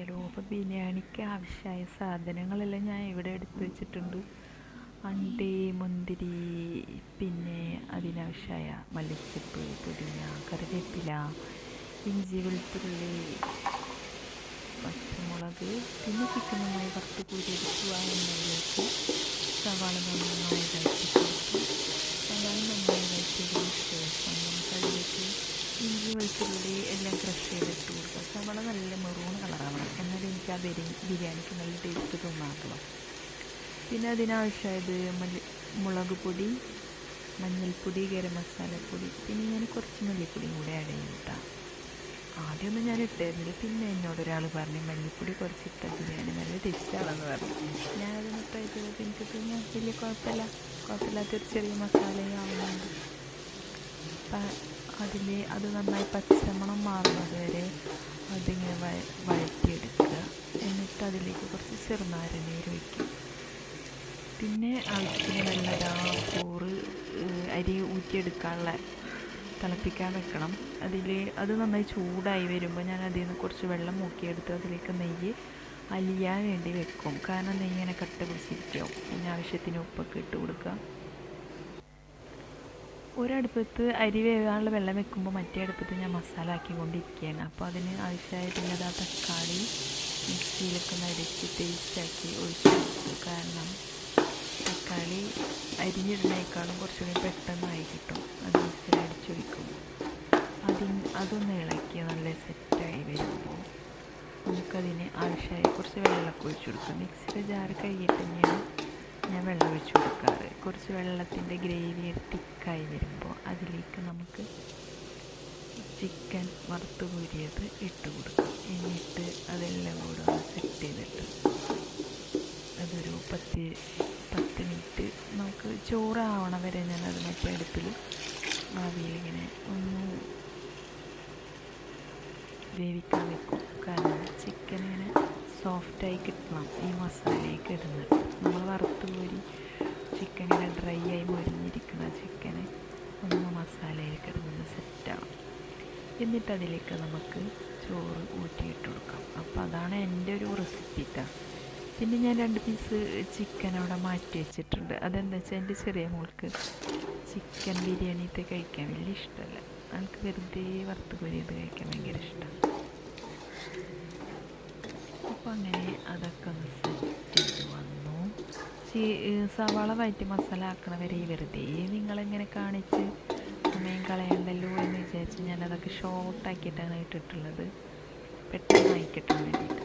അപ്പോൾ ബിരിയാണിക്ക് ആവശ്യമായ സാധനങ്ങളെല്ലാം ഞാൻ ഇവിടെ എടുത്ത് വെച്ചിട്ടുണ്ട്. അണ്ടി, മുന്തിരി, പിന്നെ അതിനാവശ്യമായ മല്ലിച്ചപ്പ്, പുതിന, കറിവേപ്പില, ഇഞ്ചി, വെളുത്തുള്ളി, പച്ചമുളക്, പിന്നെ ചിക്കൻ നന്നായി വറുത്ത് കോരിയെടുക്കുക. എണ്ണയിലേക്ക് സവാള നന്നായി വഴറ്റി കൊടുത്ത് സവാള നന്നായി വഴറ്റിയതിന് ശേഷം നമുക്ക് അതിലേക്ക് ഇഞ്ചി, വെളുത്തുള്ളി എല്ലാം ക്രഷ് ചെയ്തിട്ട് കൊടുക്കുക. സവാള നല്ല മെറൂൺ കളറാവണം, എന്നാലും എനിക്ക് ആ ബിരിയാണിക്ക് നല്ല ടേസ്റ്റ് തോന്നാറുള്ളൂ. പിന്നെ അതിനാവശ്യമായത് മുളക് പൊടി, മഞ്ഞൾപ്പൊടി, ഗരം മസാലപ്പൊടി, പിന്നെ ഞാൻ കുറച്ച് മല്ലിപ്പൊടിയും കൂടെ ആഡ് ചെയ്തിട്ടാ. ആദ്യമൊന്നും ഞാൻ ഇട്ടായിരുന്നില്ല, പിന്നെ എന്നോടൊരാൾ പറഞ്ഞു മല്ലിപ്പൊടി കുറച്ചിട്ട ബിരിയാണി നല്ല ടേസ്റ്റാണെന്ന് പറഞ്ഞു. ഞാനതൊന്ന് ട്രൈ ചെയ്തപ്പോൾ എനിക്ക് തോന്നി വലിയ കുഴപ്പമില്ലാത്തൊരു ചെറിയ മസാലയാവുന്നുണ്ട്. അത് നന്നായി പച്ചമണം മാറുന്നത് വരെ അതിങ്ങനെ വഴറ്റിയെടുക്കുക. എന്നിട്ട് അതിലേക്ക് കുറച്ച് ചെറുനാരങ്ങ ഒഴിക്കും. പിന്നെ ആവശ്യത്തിന് വെള്ളം, ചോറ് അരി ഊറ്റിയെടുക്കാനുള്ള തിളപ്പിക്കാൻ വെക്കണം. അത് നന്നായി ചൂടായി വരുമ്പോൾ ഞാൻ അതിൽ നിന്ന് കുറച്ച് വെള്ളം മുക്കിയെടുത്ത് അതിലേക്ക് നെയ്യ് അലിയാൻ വേണ്ടി വെക്കും. കാരണം നെയ്യ് ഇങ്ങനെ കട്ട പിടിച്ചിരിക്കും. പിന്നെ ആവശ്യത്തിന് ഉപ്പൊക്കെ ഇട്ട് കൊടുക്കുക. ഒരടുപ്പത്ത് അരി വേകാനുള്ള വെള്ളം വെക്കുമ്പോൾ മറ്റേ അടുപ്പത്ത് ഞാൻ മസാല ആക്കിക്കൊണ്ടിരിക്കുകയാണ്. അപ്പോൾ അതിന് ആവശ്യമായിട്ടുള്ളത് ആ തക്കാളി മിക്സിയിലൊക്കെ നടിച്ച് പേസ്റ്റാക്കി ഒഴിച്ച് കൊടുക്കും. കാരണം തക്കാളി അരിഞ്ഞിടുന്നതിനേക്കാളും കുറച്ചുകൂടി പെട്ടെന്നായി കിട്ടും. അത് മിക്സിയിൽ അടിച്ചൊഴിക്കും. അതൊന്ന് ഇളക്കി നല്ല സെറ്റായി വരുമ്പോൾ നമുക്കതിന് ആവശ്യമായി കുറച്ച് വെള്ളമൊക്കെ ഒഴിച്ചു കൊടുക്കും. മിക്സിയുടെ ജാറ് കഴുകിയിട്ട് ഞാൻ വെള്ളം ഒഴിച്ചു കൊടുക്കാറ്. കുറച്ച് വെള്ളത്തിൻ്റെ ഗ്രേവി തിക്കായി വരുമ്പോൾ അതിലേക്ക് നമുക്ക് ചിക്കൻ വറുത്ത് കോരിയത് ഇട്ട് കൊടുക്കും. എന്നിട്ട് അതെല്ലാം കൂടെ ഒന്ന് സെറ്റ് ചെയ്തിട്ട് അതൊരു 10 മിനിറ്റ് നമുക്ക് ചോറാവണ വരെ ഞാനത് മറ്റേ അടുപ്പിൽ ആവിയിലിങ്ങനെ ഒന്ന് വേവിക്കാൻ വെക്കും. കാരണം ചിക്കൻ ഇങ്ങനെ സോഫ്റ്റായി കിട്ടണം ഈ മസാലയൊക്കെ ഇടുന്നത്. നമ്മൾ വറുത്ത് കോരി ചിക്കൻ ഇങ്ങനെ ഡ്രൈ ആയി മൊരിഞ്ഞിരിക്കുന്ന ചിക്കന് ഒന്ന് മസാലയിൽ കിടന്നത് സെറ്റാവും. എന്നിട്ട് അതിലേക്ക് നമുക്ക് ചോറ് ഊറ്റിയിട്ട് കൊടുക്കാം. അപ്പോൾ അതാണ് എൻ്റെ ഒരു റെസിപ്പി ട്ടാ. പിന്നെ ഞാൻ 2 പീസ് ചിക്കൻ അവിടെ മാറ്റി വെച്ചിട്ടുണ്ട്. അതെന്താ വെച്ചാൽ എൻ്റെ ചെറിയ മോൾക്ക് ചിക്കൻ ബിരിയാണിത്തെ കഴിക്കാൻ വലിയ ഇഷ്ടമല്ല. അവൾക്ക് വെറുതെ വറുത്ത് കോരിയത് കഴിക്കാൻ ഭയങ്കര ഇഷ്ടമാണ്. അപ്പോൾ അങ്ങനെ അതൊക്കെ ഒന്ന് സെറ്റ് ചെയ്ത് വന്നു. സവാള വഴറ്റി മസാല ആക്കണവരെ വെറുതെ നിങ്ങളെങ്ങനെ കാണിച്ച് സമയം കളയണ്ടല്ലോ എന്ന് വിചാരിച്ച് ഞാനതൊക്കെ ഷോർട്ടാക്കിയിട്ടാണ് ഇട്ടിട്ടുള്ളത്, പെട്ടെന്ന് ആയി കിട്ടാൻ വേണ്ടിയിട്ട്.